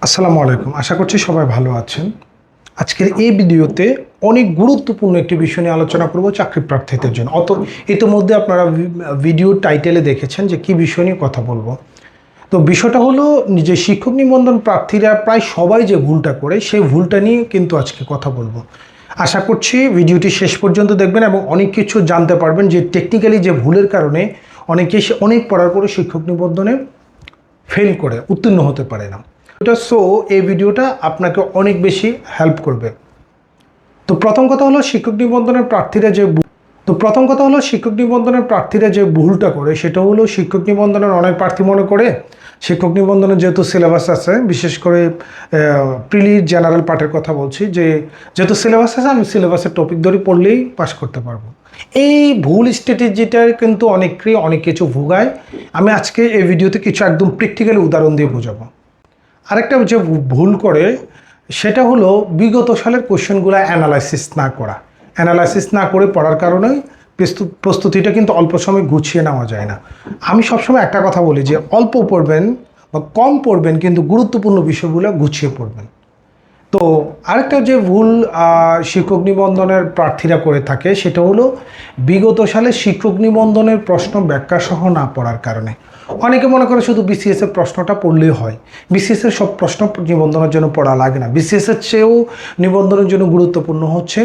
আসসালামু আলাইকুম। আশা করছি সবাই ভালো আছেন। আজকের এই ভিডিওতে অনেক গুরুত্বপূর্ণ একটি বিষয় নিয়ে আলোচনা করব চাকরি প্রার্থীদের জন্য। ইতিমধ্যে আপনারা ভিডিও টাইটেলে দেখেছেন যে কি বিষয় নিয়ে কথা বলবো। তো বিষয়টা হলো যে শিক্ষক নিবন্ধন প্রার্থীরা প্রায় সবাই যে ভুলটা করে সেই ভুলটা নিয়ে কিন্তু আজকে কথা বলবো। আশা করছি ভিডিওটি শেষ পর্যন্ত দেখবেন এবং অনেক কিছু জানতে পারবেন যে টেকনিক্যালি যে ভুলের কারণে অনেকে অনেক পড়ার পরে শিক্ষক নিবন্ধনে ফেল করে উত্তীর্ণ হতে পারে না। এই ভিডিওটা আপনাকে অনেক বেশি হেল্প করবে। তো প্রথম কথা হলো শিক্ষক নিবন্ধনের প্রার্থীরা যে ভুলটা করে সেটা হলো শিক্ষক নিবন্ধনের অনেক প্রার্থী মনে করে শিক্ষক নিবন্ধনের যেহেতু সিলেবাস আছে, বিশেষ করে প্রিলি জেনারেল পার্টের কথা বলছি, যে যেহেতু সিলেবাস আছে আমি সিলেবাসের টপিক ধরে পড়লেই পাস করতে পারবো। এই ভুল স্ট্র্যাটেজিটা কিন্তু অনেক কিছু ভোগায়। আমি আজকে এই ভিডিওতে কিছু একদম প্র্যাকটিক্যালি উদাহরণ দিয়ে বোঝাবো। আরেকটা যে ভুল করে সেটা হলো বিগত সালের কোশ্চেনগুলো অ্যানালাইসিস না করে পড়ার কারণে প্রস্তুতিটা কিন্তু অল্প সময় গুছিয়ে নেওয়া যায় না। আমি সবসময় একটা কথা বলি যে অল্প পড়বেন বা কম পড়বেন কিন্তু গুরুত্বপূর্ণ বিষয়গুলো গুছিয়ে পড়বেন। তো আরেকটা যে ভুল শিক্ষক নিবন্ধনের প্রার্থীরা করে থাকে সেটা হলো বিগত সালে শিক্ষক নিবন্ধনের প্রশ্ন ব্যাখ্যা সহ না পড়ার কারণে। অনেকে মনে করে শুধু বিসিএস এর প্রশ্নটা পড়লেই হয়, বিসিএস এর সব প্রশ্ন নিবন্ধনের জন্য পড়া লাগে না। বিসিএস এর চেয়েও নিবন্ধনের জন্য গুরুত্বপূর্ণ হচ্ছে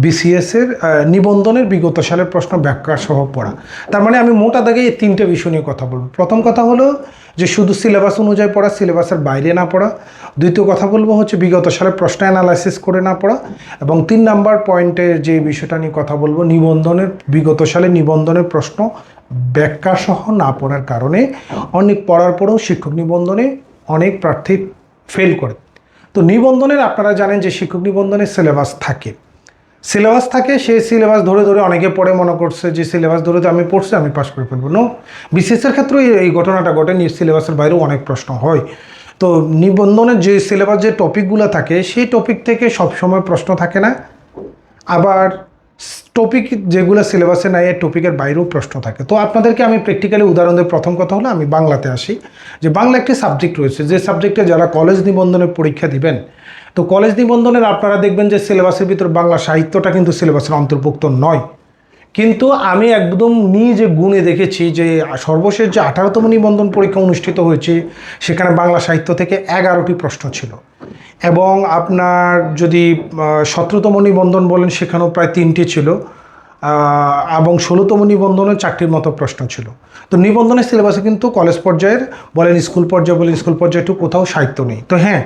বিসিএস এর নিবন্ধনের বিগত সালের প্রশ্ন ব্যাখ্যা সহ পড়া। তার মানে আমি মোটা দাগে এই তিনটে বিষয় নিয়ে কথা বলবো। প্রথম কথা হলো যে শুধু সিলেবাস অনুযায়ী পড়া, সিলেবাসের বাইরে না পড়া। দ্বিতীয় কথা বলবো হচ্ছে বিগত সালের প্রশ্ন অ্যানালাইসিস করে না পড়া। এবং 3 নাম্বার পয়েন্টে যে বিষয়টা নিয়ে কথা বলবো, বিগত সালে নিবন্ধনের প্রশ্ন ব্যাখ্যা সহ না পড়ার কারণে অনেক পড়ার পরেও শিক্ষক নিবন্ধনে অনেক প্রার্থী ফেল করে। তো নিবন্ধনের আপনারা জানেন যে শিক্ষক নিবন্ধনের সিলেবাস থাকে, সেই সিলেবাস ধরে অনেকে পড়ে মনে করছে যে সিলেবাস ধরে তো আমি পড়ছি আমি পাস করে ফেলবো। নো, বিসিএসের ক্ষেত্রেও এই ঘটনাটা ঘটে, সিলেবাসের বাইরেও অনেক প্রশ্ন হয়। তো নিবন্ধনের যে সিলেবাস যে টপিকগুলো থাকে সেই টপিক থেকে সবসময় প্রশ্ন থাকে না, আবার টপিক যেগুলো সিলেবাসে নাই এই টপিকের বাইরেও প্রশ্ন থাকে। তো আপনাদেরকে আমি প্র্যাকটিক্যালি উদাহরণ দিই। প্রথম কথা হলো আমি বাংলাতে আসি, যে বাংলা একটি সাবজেক্ট রয়েছে, যে সাবজেক্টে যারা কলেজ নিবন্ধনের পরীক্ষা দিবেন, তো কলেজ নিবন্ধনের আপনারা দেখবেন যে সিলেবাসের ভিতর বাংলা সাহিত্যটা কিন্তু সিলেবাসের অন্তর্ভুক্ত নয়। কিন্তু আমি একদম নিজে গুণে দেখেছি যে সর্বশেষ যে 18তম নিবন্ধন পরীক্ষা অনুষ্ঠিত হয়েছে সেখানে বাংলা সাহিত্য থেকে 11টি প্রশ্ন ছিল, এবং আপনার যদি 17তম নিবন্ধন বলেন সেখানেও প্রায় 3টি ছিল, এবং 16তম নিবন্ধনে 4টির মতো প্রশ্ন ছিল। তো নিবন্ধনের সিলেবাসে কিন্তু কলেজ পর্যায়ের বলেন স্কুল পর্যায়ে একটু কোথাও সাহিত্য নেই। তো হ্যাঁ,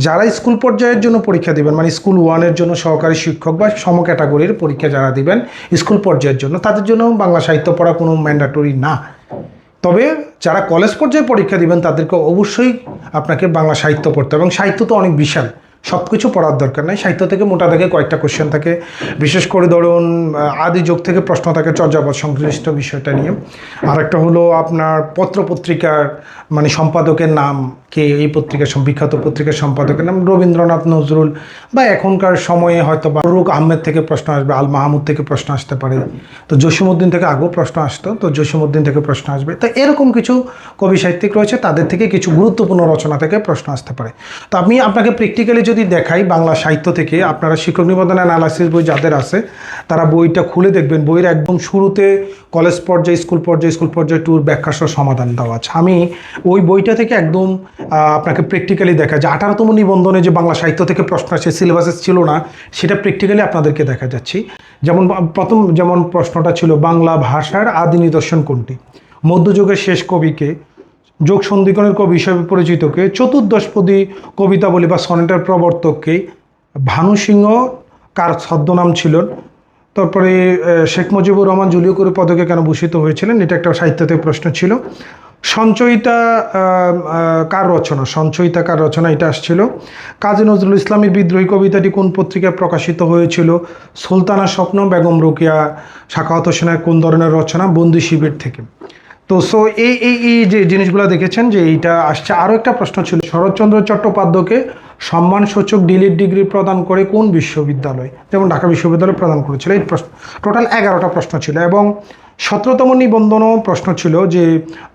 যারা স্কুল পর্যায়ের জন্য পরীক্ষা দিবেন, মানে স্কুল 1-এর জন্য সহকারী শিক্ষক বা সম ক্যাটাগরির পরীক্ষা যারা দিবেন স্কুল পর্যায়ের জন্য, তাদের জন্য বাংলা সাহিত্য পড়া কোনো ম্যান্ডেটরি না। তবে যারা কলেজ পর্যায়ে পরীক্ষা দিবেন তাদেরকে অবশ্যই আপনাকে বাংলা সাহিত্য পড়তে হবে, এবং সাহিত্য তো অনেক বিশাল, সব কিছু পড়ার দরকার নাই। সাহিত্য থেকে মোটা থেকে কয়েকটা কোশ্চেন থাকে, বিশেষ করে ধরুন আদি যুগ থেকে প্রশ্ন থাকে চর্যাপদ সংশ্লিষ্ট বিষয়টা নিয়ে। আরেকটা হলো আপনার পত্রিকার মানে সম্পাদকের নাম কে, এই পত্রিকার বিখ্যাত পত্রিকার সম্পাদকের নাম রবীন্দ্রনাথ নজরুল, বা এখনকার সময়ে হয়তো ফারুক আহমেদ থেকে প্রশ্ন আসবে, আল মাহমুদ থেকে প্রশ্ন আসতে পারে। তো জসীমউদ্দিন থেকে আগেও প্রশ্ন আসতো, তো জসীমউদ্দিন থেকে প্রশ্ন আসবে। তো এরকম কিছু কবি সাহিত্যিক রয়েছে, তাদের থেকে কিছু গুরুত্বপূর্ণ রচনা থেকে প্রশ্ন আসতে পারে। তো আমি আপনাকে প্র্যাকটিক্যালি যদি দেখাই বাংলা সাহিত্য থেকে, আপনারা শিক্ষক নিবন্ধন অ্যানালাইসিস বই যাদের আছে তারা বইটা খুলে দেখবেন, বইয়ের একদম শুরুতে কলেজ পর্যায়ে স্কুল পর্যায়ে টুর ব্যাখ্যা সহ সমাধান দেওয়া আছে। আমি ওই বইটা থেকে একদম আপনাকে প্র্যাকটিক্যালি দেখা যায় 18তম নিবন্ধনে যে বাংলা সাহিত্য থেকে প্রশ্ন আসে সিলেবাসে ছিল না, সেটা প্র্যাকটিক্যালি আপনাদেরকে দেখা যাচ্ছি। যেমন প্রশ্নটা ছিল বাংলা ভাষার আদি নিদর্শন কোনটি, মধ্যযুগের শেষ কবিকে, যোগ সন্ধিকরণের কবি হিসেবে পরিচিতকে, চতুর্দশপদী কবিতাবলী বা সনেটের প্রবর্তককে, ভানু সিংহ কার ছদ্মনাম ছিল, তারপরে শেখ মুজিবুর রহমান জুলিও করে পদকে কেন ভূষিত হয়েছিলেন, এটা একটা সাহিত্য থেকে প্রশ্ন ছিল। সঞ্চয়িতা কার রচনা, এটা আসছিল। কাজী নজরুল ইসলামের বিদ্রোহী কবিতাটি কোন পত্রিকায় প্রকাশিত হয়েছিল, সুলতানা স্বপ্ন, বেগম রোকেয়া সাখাওয়াত হোসেনের কোন ধরনের রচনা, বন্দি শিবির থেকে। তো এই যে জিনিসগুলো দেখেছেন যে এইটা আসছে। আরও একটা প্রশ্ন ছিল, শরৎচন্দ্র চট্টোপাধ্যায়কে সম্মানসূচক ডিলিট ডিগ্রি প্রদান করে কোন বিশ্ববিদ্যালয়, যেমন ঢাকা বিশ্ববিদ্যালয় প্রদান করেছিল। এই প্রশ্ন টোটাল 11টা প্রশ্ন ছিল, এবং 17তম নিবন্ধনও প্রশ্ন ছিল যে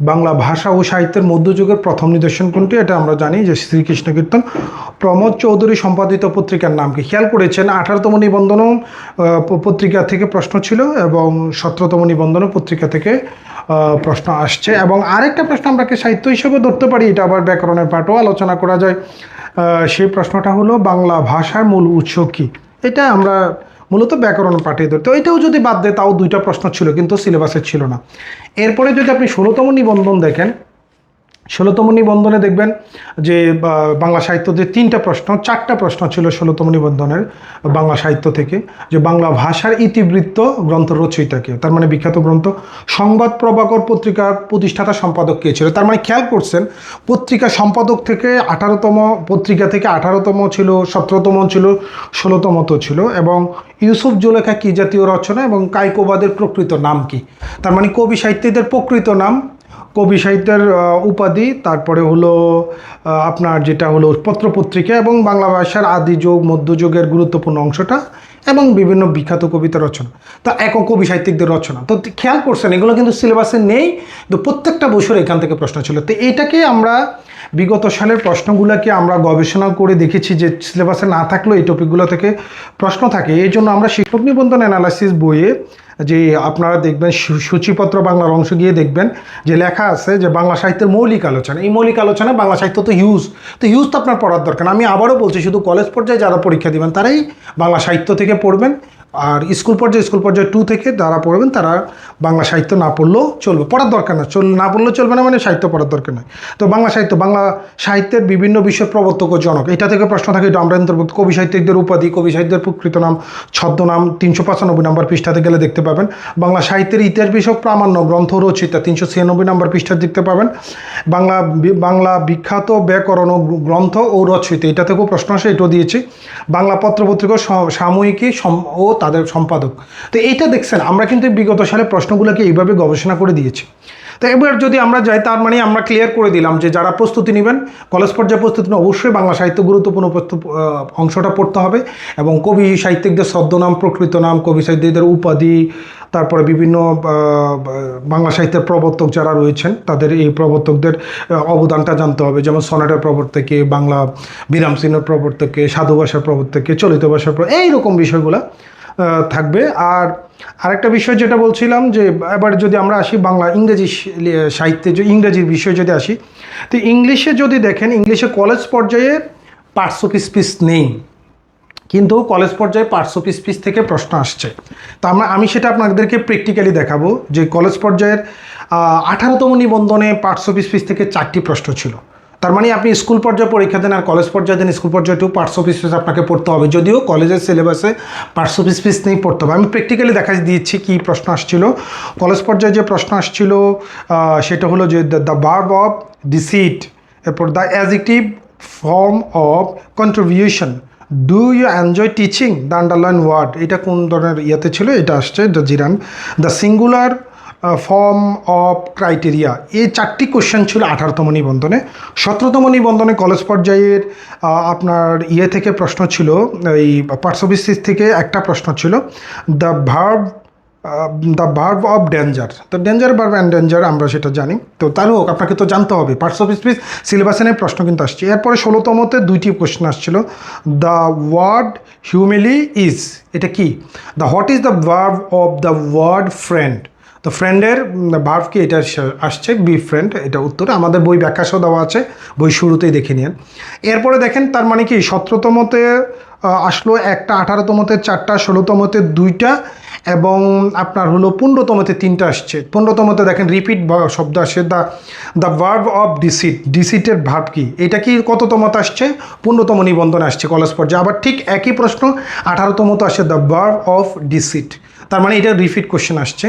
বাংলা ভাষা ও সাহিত্যের মধ্যযুগের প্রথম নিদর্শন কোনটি, এটা আমরা জানি যে শ্রীকৃষ্ণ কীর্তন। প্রমোদ চৌধুরী সম্পাদিত পত্রিকার নাম কি? খেয়াল করেছেন 18তম নিবন্ধনও পত্রিকা থেকে প্রশ্ন ছিল এবং 17তম নিবন্ধনও পত্রিকা থেকে প্রশ্ন আসছে। এবং আরেকটা প্রশ্ন আমরা সাহিত্য হিসেবে ধরতে পারি, এটা আবার ব্যাকরণের পাঠও আলোচনা করা যায়। সেই প্রশ্নটা হলো বাংলা ভাষার মূল উৎস কী? এটা আমরা মূলত ব্যাকরণ পাঠে ধরতে, এটাও যদি বাদ দেয় তাও 2টা প্রশ্ন ছিল কিন্তু সিলেবাসে ছিল না। এরপরে যদি আপনি 16তম নিবন্ধন দেখেন, 16তম নিবন্ধনে দেখবেন যে বাংলা সাহিত্য যে 3টা প্রশ্ন, 4টা প্রশ্ন ছিল 16তম নিবন্ধনের বাংলা সাহিত্য থেকে, যে বাংলা ভাষার ইতিবৃত্ত গ্রন্থ রচয়িতা কে, তার মানে বিখ্যাত গ্রন্থ। সংবাদ প্রভাকর পত্রিকার প্রতিষ্ঠাতা সম্পাদক কে ছিল, তার মানে খেয়াল করছেন পত্রিকা সম্পাদক থেকে 18তম, পত্রিকা থেকে 18তম ছিল, 17তম ছিল, 16তম তো ছিল। এবং ইউসুফ জুলেখা কি জাতীয় রচনা এবং কায়কোবাদের প্রকৃত নাম কি? তার মানে কবি সাহিত্যিকদের প্রকৃত নাম, কবি সাহিত্যের উপাধি, তারপরে হলো আপনার যেটা হলো পত্রপত্রিকা এবং বাংলা ভাষার আদি যুগ মধ্যযুগের গুরুত্বপূর্ণ অংশটা এবং বিভিন্ন বিখ্যাত কবিতা রচনা, তা একক কবি সাহিত্যিকদের রচনা। তো খেয়াল করছেন এগুলো কিন্তু সিলেবাসে নেই, তো প্রত্যেকটা বছর এখান থেকে প্রশ্ন ছিল। তো এটাকে আমরা বিগত সালের প্রশ্নগুলোকে আমরা গবেষণা করে দেখেছি যে সিলেবাসে না থাকলেও এই টপিকগুলো থেকে প্রশ্ন থাকে। এই জন্য আমরা শিক্ষক নিবন্ধন অ্যানালাইসিস বইয়ে যে আপনারা দেখবেন সূচিপত্র বাংলার অংশ গিয়ে দেখবেন যে লেখা আছে যে বাংলা সাহিত্যের মৌলিক আলোচনা। এই মৌলিক আলোচনা বাংলা সাহিত্য তো হিউজ, তো হিউজ তো আপনার পড়ার দরকার না। আমি আবারও বলছি, শুধু কলেজ পর্যায়ে যারা পরীক্ষা দিবেন তারাই বাংলা সাহিত্য থেকে পড়বেন, আর স্কুল পর্যায়ে 2 থেকে যারা পড়বেন তারা বাংলা সাহিত্য না পড়লেও চলবে, পড়ার দরকার না, না পড়লেও চলবে না, মানে সাহিত্য পড়ার দরকার নয়। তো বাংলা সাহিত্যের বিভিন্ন বিষয়ের প্রবর্তক ও জনক, এটা থেকে প্রশ্ন থাকে, এটা আমরা অন্তর্ভুক্ত। কবি সাহিত্যিকদের উপাধি, কবি সাহিত্যের প্রকৃত নাম, ছদ্মনাম 395 নম্বর পৃষ্ঠাতে গেলে দেখতে পাবেন। বাংলা সাহিত্যের ইতিহাস বিষয়ক প্রামাণ্য গ্রন্থ রচয়িতা 396 নম্বর পৃষ্ঠা দেখতে পাবেন। বাংলা বিখ্যাত ব্যাকরণ গ্রন্থ ও রচয়িতা, এটা থেকেও প্রশ্ন আসে, এটাও দিয়েছি। বাংলা পত্রপত্রিকা সাময়িকী ও তাদের সম্পাদক। তো এইটা দেখছেন আমরা কিন্তু বিগত সালে প্রশ্নগুলোকে এইভাবে গবেষণা করে দিয়েছি। তো এবার যদি আমরা যাই, তার মানে আমরা ক্লিয়ার করে দিলাম যে যারা প্রস্তুতি নেবেন কলেজ পর্যায়ে প্রস্তুতি নেবেন অবশ্যই বাংলা সাহিত্য গুরুত্বপূর্ণ অংশটা পড়তে হবে, এবং কবি সাহিত্যিকদের ছদ্মনাম, প্রকৃত নাম, কবি সাহিত্যিকদের উপাধি, তারপরে বিভিন্ন বাংলা সাহিত্যের প্রবর্তক যারা রয়েছেন তাদের এই প্রবর্তকদের অবদানটা জানতে হবে। যেমন সনেটের প্রবর্তকে, বাংলা বিরাম চিহ্নের প্রবর্তকে, সাধু ভাষার প্রবর্তকে, চলিত ভাষার এইরকম বিষয়গুলো থাকবে। আর আরেকটা বিষয় যেটা বলছিলাম যে এবার যদি আমরা আসি ইংরেজি সাহিত্যে, যে ইংরেজির বিষয়ে যদি আসি, তো ইংলিশে যদি দেখেন, ইংলিশে কলেজ পর্যায়ে পার্টস অফ স্পিচ নেই, কিন্তু কলেজ পর্যায়ে পার্টস অফ স্পিচ থেকে প্রশ্ন আসছে। তো আমি সেটা আপনাদেরকে প্র্যাকটিক্যালি দেখাবো যে কলেজ পর্যায়ের 18তম নিবন্ধনে পার্টস অফ স্পিচ থেকে 4টি প্রশ্ন ছিল। তার মানে আপনি স্কুল পর্যায়ে পরীক্ষা দেন আর কলেজ পর্যায়ে দেন, স্কুল পর্যায়েও পার্টস অফ স্পিচ আপনাকে পড়তে হবে, যদিও কলেজের সিলেবাসে পার্টস অফ স্পিচ নেই, পড়তে হবে। আমি প্র্যাকটিক্যালি দেখা দিয়েছি কী প্রশ্ন আসছিল। কলেজ পর্যায়ে যে প্রশ্ন আসছিল সেটা হলো যে দ্য ভার্ব অফ ডিসিট, এরপর the adjective form of contribution, do you enjoy teaching the underline word, এটা কোন ধরনের ইয়েতে ছিল, এটা আসছে the gerund. The singular form of criteria, এই 4টি কোশ্চেন ছিল 18তম নিবন্ধনে। 17তম নিবন্ধনে কলেজ পর্যায়ের আপনার থেকে প্রশ্ন ছিল, এই পার্টস অফ স্পিচ থেকে একটা প্রশ্ন ছিল দ্য ভার্ব অফ ডেঞ্জার। তো ডেঞ্জার ভার্ব অ্যান্ড ডেঞ্জার আমরা সেটা জানি, তো তাই হোক আপনাকে তো জানতে হবে, পার্টস অফ স্পিচ সিলেবাসে নিয়ে প্রশ্ন কিন্তু আসছে। এরপরে 16তমতে 2টি কোশ্চেন আসছিল, দ্য ওয়ার্ড হিউমিলি ইজ, এটা কি? The what is the verb of the word friend, তো ফ্রেন্ডের ভার্ব কি, এটা আসছে বি ফ্রেন্ড, এটা উত্তরে আমাদের বই ব্যাখ্যাসহ দেওয়া আছে, বই শুরুতেই দেখে নিন। এরপরে দেখেন তার মানে কি 17তমতে আসলো একটা, 18তমতে 4টা, 16তমতে 2টা, এবং আপনার হলো 15তমতে 3টা আসছে। 15তমতে দেখেন রিপিট শব্দ আসে, দ্য ভার্ব অফ ডিসিট, ডিসিটের ভার্ব কি, এটা কি কততমতে আসছে? 15তম নিবন্ধনে আসছে কলেজ পর্যায়ে। আবার ঠিক একই প্রশ্ন 18তমতে আসে দ্য ভার্ব অফ ডিসিট, তার মানে এটা রিপিট কোশ্চেন আসছে।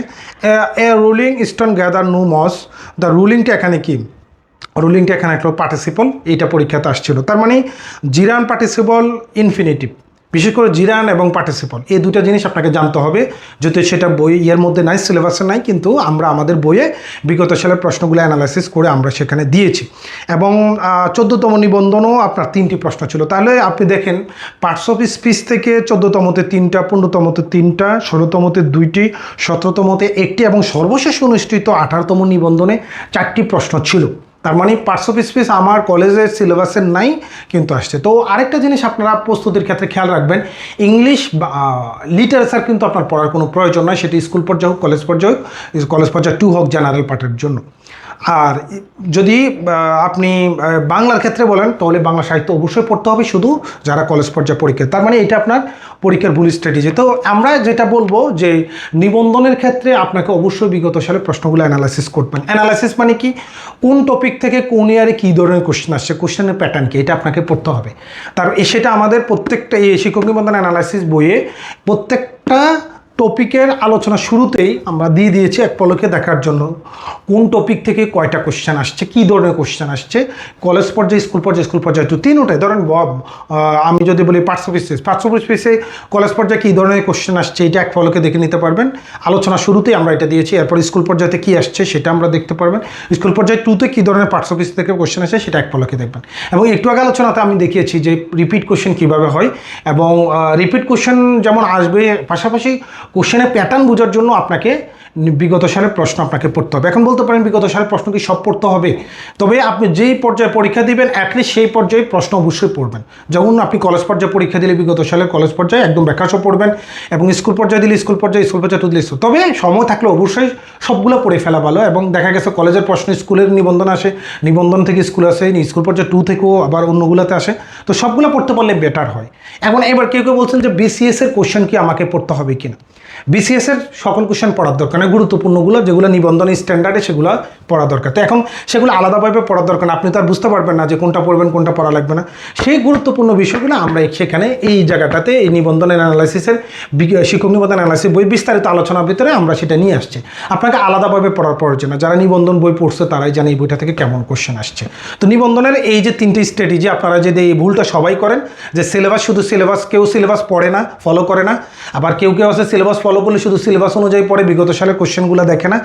A rolling stone gather no moss, the রুলিংটা এখানে কি? রুলিংটা এখানে একটা পার্টিসিপল, এইটা পরীক্ষাতে আসছিল। তার মানে জিরান পার্টিসিপল ইনফিনিটিভ, বিশেষ করে জিরান এবং পার্টিসিপল, এই দুটো জিনিস আপনাকে জানতে হবে। যদি সেটা বই এর মধ্যে নাই, সিলেবাসে নাই, কিন্তু আমরা আমাদের বইয়ে বিগত সালের প্রশ্নগুলো অ্যানালাইসিস করে আমরা সেখানে দিয়েছি। এবং 14তম নিবন্ধনও আপনার 3টি প্রশ্ন ছিল। তাহলে আপনি দেখেন পার্টস অফ স্পিচ থেকে 14তমতে 3টা, 15তমতে 3টা, 16তমতে 2টি, 17তমতে 1টি এবং সর্বশেষ অনুষ্ঠিত 18তম নিবন্ধনে 4টি প্রশ্ন ছিল। তার মানে পার্টস অফ স্পিচ আমার কলেজের সিলেবাসের নাই, কিন্তু আসছে। তো আরেকটা জিনিস আপনারা প্রস্তুতির ক্ষেত্রে খেয়াল রাখবেন, ইংলিশ বা লিটারেচার কিন্তু আপনার পড়ার কোনো প্রয়োজন নয়, সেটি স্কুল পর্যায়ে হোক, কলেজ পর্যায়ে হোক, কলেজ পর্যায়ে 2 হোক, জেনারেল পার্টের জন্য। আর যদি আপনি বাংলার ক্ষেত্রে বলেন, তাহলে বাংলা সাহিত্য অবশ্যই পড়তে হবে শুধু যারা কলেজ পর্যায়ে পরীক্ষা। তার মানে এটা আপনার পরীক্ষার ভুল স্ট্র্যাটেজি। তো আমরা যেটা বলবো যে নিবন্ধনের ক্ষেত্রে আপনাকে অবশ্যই বিগত সালে প্রশ্নগুলো অ্যানালাইসিস করবেন। অ্যানালাইসিস মানে কি, কোন টপিক থেকে কোন ইয়ারে কী ধরনের কোশ্চেন আসছে, কোশ্চেনের প্যাটার্ন কি, এটা আপনাকে পড়তে হবে। সেটা আমাদের প্রত্যেকটা এই শিক্ষক নিবন্ধন অ্যানালাইসিস বইয়ে প্রত্যেকটা টপিকের আলোচনা শুরুতেই আমরা দিয়ে দিয়েছি এক পলকে দেখার জন্য কোন টপিক থেকে কয়টা কোশ্চেন আসছে, কী ধরনের কোশ্চেন আসছে, কলেজ পর্যায়ে, স্কুল পর্যায়ে 3ওটাই। ধরেন আমি যদি বলি পার্টস অফ স্পিচে কলেজ পর্যায়ে কী ধরনের কোশ্চেন আসছে, এটা এক পলকে দেখে নিতে পারবেন। আলোচনা শুরুতেই আমরা এটা দিয়েছি। এরপর স্কুল পর্যায়েতে কী আসছে সেটা আমরা দেখতে পারবেন। স্কুল পর্যায়ে 2তে কী ধরনের পার্টস অফ স্পিচ থেকে কোশ্চেন আসছে সেটা এক পলকে দেখবেন। এবং একটু আগে আলোচনাতে আমি দেখিয়েছি যে রিপিট কোশ্চেন কীভাবে হয়, এবং রিপিট কোশ্চেন যেমন আসবে, পাশাপাশি কোশ্চেনের প্যাটার্ন বোঝার জন্য আপনাকে বিগত সালের প্রশ্ন আপনাকে পড়তে হবে। এখন বলতে পারেন বিগত সালের প্রশ্ন কি সব পড়তে হবে? তবে আপনি যেই পর্যায়ে পরীক্ষা দিবেন অ্যাটলিস্ট সেই পর্যায়ে প্রশ্ন অবশ্যই পড়বেন। যেমন আপনি কলেজ পর্যায়ে পরীক্ষা দিলে বিগত সালের কলেজ পর্যায়ে একদম ব্যাখ্যাসহ পড়বেন, এবং স্কুল পর্যায়ে দিলে স্কুল পর্যায়ে 2 দিলে। তবে সময় থাকলে অবশ্যই সবগুলো পড়ে ফেলা ভালো। এবং দেখা গেছে কলেজের প্রশ্ন স্কুলের নিবন্ধন আসে, নিবন্ধন থেকে স্কুল আসে, স্কুল পর্যায়ে 2 থেকেও আবার অন্যগুলোতে আসে। তো সবগুলো পড়তে পারলে বেটার হয়। এবার কেউ বলছেন যে বিসিএস এর কোশ্চেন কি আমাকে পড়তে হবে কিনা। বিসিএস এর সকল কোশ্চেন পড়ার দরকার না, গুরুত্বপূর্ণগুলো যেগুলো নিবন্ধন স্ট্যান্ডার্ডে সেগুলো পড়া দরকার। তো এখন সেগুলো আলাদাভাবে পড়ার দরকার না, আপনি তো আর বুঝতে পারবেন না যে কোনটা পড়বেন কোনটা পড়া লাগবে না। সেই গুরুত্বপূর্ণ বিষয়গুলো আমরা সেখানে এই জায়গাটাতে এই নিবন্ধনের অ্যানালাইসিসের শিক্ষক নিবন্ধন অ্যানালাইসিস বই বিস্তারিত আলোচনার ভিতরে আমরা সেটা নিয়ে আসছি। আপনাকে আলাদাভাবে পড়ার প্রয়োজন না, যারা নিবন্ধন বই পড়ছে তারাই জানে এই বইটা থেকে কেমন কোশ্চেন আসছে। তো নিবন্ধনের এই যে 3টি স্ট্র্যাটেজি, আপনারা যদি এই ভুলটা সবাই করেন যে সিলেবাস, শুধু সিলেবাস, কেউ সিলেবাস পড়ে না, ফলো করে না, আবার কেউ আছে সিলেবাস ফলো করলে শুধু সিলেবাস অনুযায়ী পড়ে, বিগত সালের কোশ্চেনগুলো দেখে না,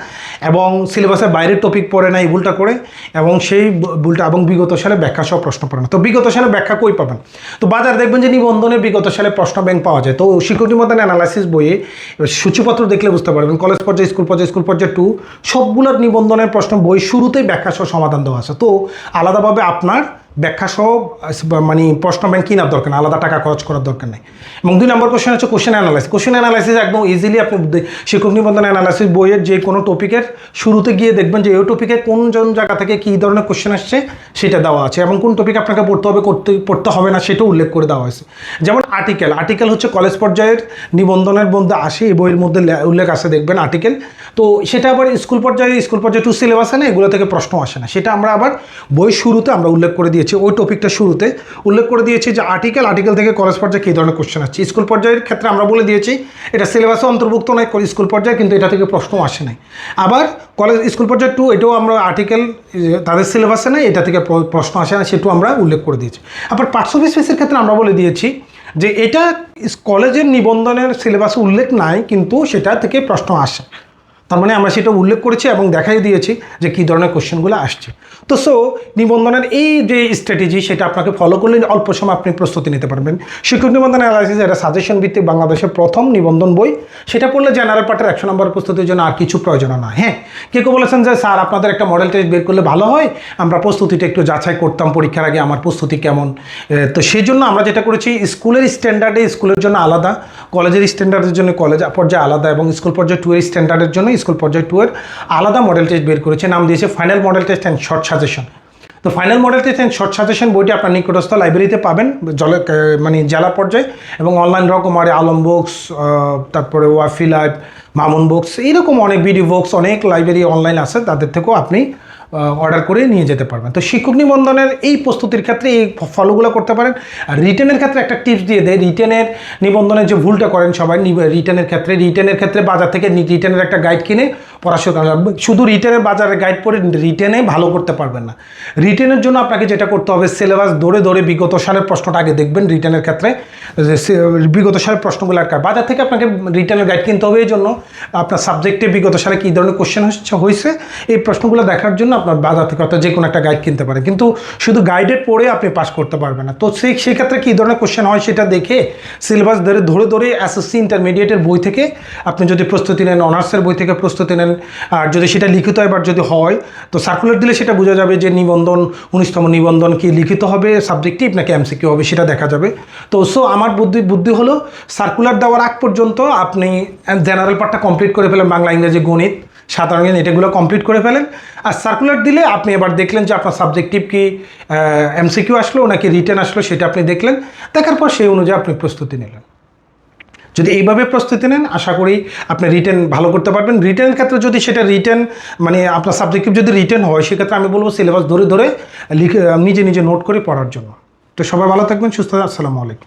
এবং সিলেবাসের বাইরের টপিক পড়ে না, এই ভুলটা করে, এবং সেই ভুলটা, এবং বিগত সালে ব্যাখ্যা সহ প্রশ্ন পড়ে না। তো বিগত সালে ব্যাখ্যা কই পাবেন? তো বাজার দেখবেন যে নিবন্ধনে বিগত সালে প্রশ্ন ব্যাংক পাওয়া যায়। তো শিক্ষক নিবন্ধন অ্যানালাইসিস বইয়ে সূচিপত্র দেখলে বুঝতে পারবেন কলেজ পর্যায়ে, স্কুল পর্যায়ে 2 সবগুলোর নিবন্ধনের প্রশ্ন বই শুরুতেই ব্যাখ্যা সহ সমাধান দেওয়া আছে। তো আলাদাভাবে আপনার ব্যাখ্যা সহ মানে প্রশ্ন ব্যাংক কেনার দরকার নেই, আলাদা টাকা খরচ করার দরকার নেই। এবং 2 নম্বর কোশ্চেন হচ্ছে কোশ্চেন অ্যানালাইসিস একদম ইজিলি আপনি শিক্ষক নিবন্ধন অ্যানালাইসিস বইয়ের যে কোনো টপিকের শুরুতে গিয়ে দেখবেন যে এই টপিকে কোন জায়গা থেকে কী ধরনের কোশ্চেন আসছে সেটা দেওয়া আছে, এবং কোন টপিক আপনাকে পড়তে হবে না সেটাও উল্লেখ করে দেওয়া হয়েছে। যেমন আর্টিকেল হচ্ছে কলেজ পর্যায়ের নিবন্ধনের মধ্যে আসে, এই বইয়ের মধ্যে উল্লেখ আছে দেখবেন আর্টিকেল। তো সেটা আবার স্কুল পর্যায়ে 2 সিলেবাসে না, এগুলো থেকে প্রশ্ন আসে না, সেটা আমরা আবার বই শুরুতে আমরা উল্লেখ করে দিয়েছি। ওই টপিকটা শুরুতে উল্লেখ করে দিয়েছি যে আর্টিকেল থেকে কলেজ পর্যায়ে কী ধরনের কোশ্চেন আসছে। স্কুল পর্যায়ের ক্ষেত্রে আমরা বলে দিয়েছি এটা সিলেবাসে অন্তর্ভুক্ত নয় স্কুল পর্যায়ে, কিন্তু এটা থেকে প্রশ্ন আসে নাই। আবার স্কুল পর্যায়ে 2 এটাও আমরা আর্টিকেল তাদের সিলেবাসে নেই, এটা থেকে প্রশ্ন আসে না, সেটাও আমরা উল্লেখ করে দিয়েছি। আবার পার্টস অফ স্পিচের ক্ষেত্রে আমরা বলে দিয়েছি যে এটা কলেজের নিবন্ধনের সিলেবাসে উল্লেখ নাই, কিন্তু সেটা থেকে প্রশ্ন আসে। তার মানে আমরা সেটা উল্লেখ করেছি এবং দেখাই দিয়েছি যে কী ধরনের কোশ্চেনগুলো আসছে। তো নিবন্ধনের এই যে স্ট্র্যাটেজি সেটা আপনাকে ফলো করলে অল্প সময় আপনি প্রস্তুতি নিতে পারবেন। শিক্ষক নিবন্ধন অ্যানালাইসিস এটা সাজেশন ভিত্তিক বাংলাদেশের প্রথম নিবন্ধন বই, সেটা পড়লে জেনারেল পার্টের 100 নম্বর প্রস্তুতির জন্য আর কিছু প্রয়োজন না। হ্যাঁ, কেউ বলেছেন যে স্যার আপনাদের একটা মডেল টেস্ট বের করলে ভালো হয়, আমরা প্রস্তুতিটা একটু যাচাই করতাম পরীক্ষার আগে আমার প্রস্তুতি কেমন। তো সেই জন্য আমরা যেটা করেছি, স্কুলের স্ট্যান্ডার্ডে স্কুলের জন্য আলাদা, কলেজের স্ট্যান্ডার্ডের জন্য কলেজ পর্যায়ে আলাদা, এবং স্কুল পর্যায়ে 2 এর স্ট্যান্ডার্ডের জন্য স্কুল পর্যায়ে 2 এর আলাদা মডেল টেস্ট বের করেছে, নাম দিয়েছে final model test and short suggestion. তো final model test and short suggestion বইটি আপনার নিকটস্থ লাইব্রেরিতে পাবেন, জেলা পর্যায়ে, এবং অনলাইন রকমারি আলম বুকস, তারপরে ওয়াফি লাইভ, মামুন বুকস, এইরকম অনেক বিডি বুকস, অনেক লাইব্রেরি অনলাইন আছে, তাদের থেকেও আপনি অর্ডার করে নিয়ে যেতে পারবেন। তো শিক্ষক নিবন্ধনের এই প্রস্তুতির ক্ষেত্রে এই ফলোগুলো করতে পারেন। আর রিটেনের ক্ষেত্রে একটা টিপস দিয়ে দেয়, রিটেনের নিবন্ধনের যে ভুলটা করেন সবাই, রিটেনের ক্ষেত্রে বাজার থেকে রিটেনের একটা গাইড কিনে পড়া শুরু করেন। শুধু রিটেনের বাজারে গাইড পড়ে রিটেনে ভালো করতে পারবেন না। রিটেনের জন্য আপনাকে যেটা করতে হবে, সিলেবাস ধরে ধরে বিগত সালের প্রশ্নটা আগে দেখবেন রিটেনের ক্ষেত্রে, যে বিগত সালের প্রশ্নগুলো আর বাজার থেকে আপনাকে রিটেনের গাইড কিনতে হবে। এই জন্য আপনার সাবজেক্টে বিগত সালে কী ধরনের কোশ্চেন হয়েছে এই প্রশ্নগুলো দেখার জন্য আপনার বাজার থেকে অর্থাৎ যে কোনো একটা গাইড কিনতে পারেন। কিন্তু শুধু গাইডেড পড়ে আপনি পাস করতে পারবেন না। তো সেই ক্ষেত্রে কী ধরনের কোশ্চেন হয় সেটা দেখে সিলেবাস ধরে ধরে এসএসসি ইন্টারমিডিয়েটের বই থেকে আপনি যদি প্রস্তুতি নেন, অনার্সের বই থেকে প্রস্তুতি নেন, আর যদি সেটা লিখিত এবার যদি হয় তো সার্কুলার দিলে সেটা বোঝা যাবে যে নিবন্ধন 19তম নিবন্ধন কি লিখিত হবে সাবজেক্টিভ নাকি এমসিকিউ হবে, সেটা দেখা যাবে। তো আমার বুদ্ধি হলো সার্কুলার দেওয়ার আগ পর্যন্ত আপনি জেনারেল পার্টটা কমপ্লিট করে ফেলেন, বাংলা ইংরেজি গণিত সাধারণ জ্ঞান এটাগুলো কমপ্লিট করে ফেলেন। আর সার্কুলার দিলে আপনি এবার দেখলেন যে আপনার সাবজেক্টিভ কি এমসিকিউ আসলো নাকি রিটেন আসলো, সেটা আপনি দেখলেন, দেখার পর সেই অনুযায়ী আপনি প্রস্তুতি নিলেন। যদি এইভাবে প্রস্তুতি নেন আশা করি আপনি রিটেন ভালো করতে পারবেন। রিটেনের ক্ষেত্রে যদি সেটা রিটেন মানে আপনার সাবজেক্টিভ যদি রিটেন হয় সেক্ষেত্রে আমি বলবো সিলেবাস ধরে ধরে নিজে নিজে নোট করে পড়ার জন্য। তো সবাই ভালো থাকবেন, সুস্থ থাকবেন, আসসালামু আলাইকুম।